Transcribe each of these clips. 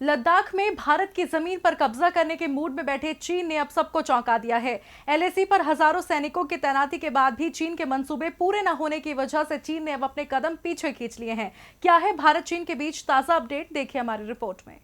लद्दाख में भारत की जमीन पर कब्जा करने के मूड में बैठे चीन ने अब सबको चौंका दिया है। एलएसी पर हजारों सैनिकों की तैनाती के बाद भी चीन के मंसूबे पूरे न होने की वजह से चीन ने अब अपने कदम पीछे खींच लिए हैं। क्या है भारत चीन के बीच ताजा अपडेट, देखिए हमारी रिपोर्ट में।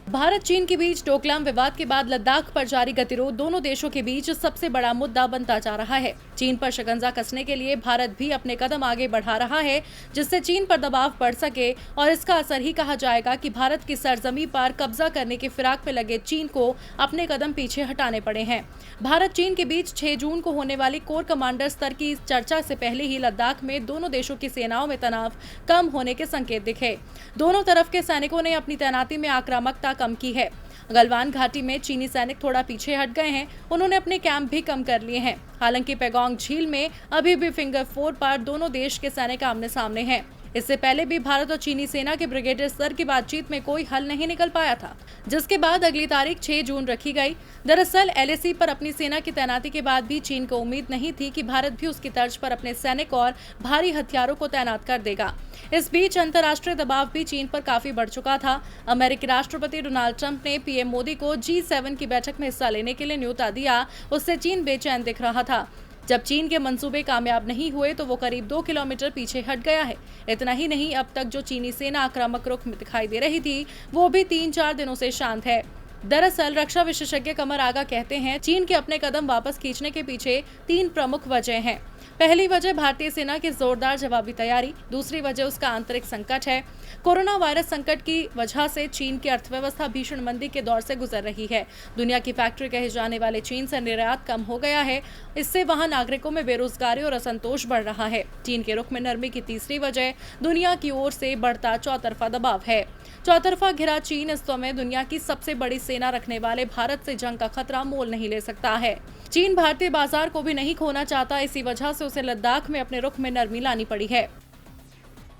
भारत चीन के बीच डोकलाम विवाद के बाद लद्दाख पर जारी गतिरोध दोनों देशों के बीच सबसे बड़ा मुद्दा बनता जा रहा है। चीन पर शिकंजा कसने के लिए भारत भी अपने कदम आगे बढ़ा रहा है, जिससे चीन पर दबाव बढ़ सके और इसका असर ही कहा जाएगा कि भारत की सरजमी पर कब्जा करने की फिराक में लगे चीन को अपने कदम पीछे हटाने पड़े हैं। भारत चीन के बीच 6 जून को होने वाली कोर कमांडर स्तर की चर्चा से पहले ही लद्दाख में दोनों देशों की सेनाओं में तनाव कम होने के संकेत दिखे। दोनों तरफ के सैनिकों ने अपनी तैनाती में आक्रामकता कम की है। गलवान घाटी में चीनी सैनिक थोड़ा पीछे हट गए हैं, उन्होंने अपने कैंप भी कम कर लिए हैं। हालांकि पैगोंग झील में अभी भी फिंगर 4 पर दोनों देश के सैनिक आमने सामने हैं। इससे पहले भी भारत और चीनी सेना के ब्रिगेडियर स्तर की बातचीत में कोई हल नहीं निकल पाया था, जिसके बाद अगली तारीख 6 जून रखी गई। दरअसल एलएसी पर अपनी सेना की तैनाती के बाद भी चीन को उम्मीद नहीं थी कि भारत भी उसकी तर्ज पर अपने सैनिक और भारी हथियारों को तैनात कर देगा। इस बीच अंतर्राष्ट्रीय दबाव भी चीन पर काफी बढ़ चुका था। अमेरिकी राष्ट्रपति डोनाल्ड ट्रंप ने पीएम मोदी को G7 की बैठक में हिस्सा लेने के लिए न्योता दिया। उससे चीन बेचैन दिख रहा था। जब चीन के मंसूबे कामयाब नहीं हुए तो वो करीब 2 किलोमीटर पीछे हट गया है। इतना ही नहीं, अब तक जो चीनी सेना आक्रामक रुख में दिखाई दे रही थी, वो भी 3-4 दिनों से शांत है। दरअसल रक्षा विशेषज्ञ कमर आगा कहते हैं, चीन के अपने कदम वापस खींचने के पीछे 3 प्रमुख वजह हैं। पहली वजह भारतीय सेना की जोरदार जवाबी तैयारी, दूसरी वजह उसका आंतरिक संकट है। कोरोना वायरस संकट की वजह से चीन की अर्थव्यवस्था भीषण मंदी के दौर से गुजर रही है। दुनिया की फैक्ट्री कहे जाने वाले चीन से निर्यात कम हो गया है। इससे वहां नागरिकों में बेरोजगारी और असंतोष बढ़ रहा है। चीन के रुख में नरमी की तीसरी वजह दुनिया की ओर से बढ़ता चौतरफा दबाव है। चौतरफा घिरा चीन इस समय दुनिया की सबसे बड़ी सेना रखने वाले भारत से जंग का खतरा मोल नहीं ले सकता है। चीन भारतीय बाजार को भी नहीं खोना चाहता, इसी वजह से उसे लद्दाख में अपने रुख में नरमी लानी पड़ी है।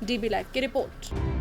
डीबी लाइव की रिपोर्ट।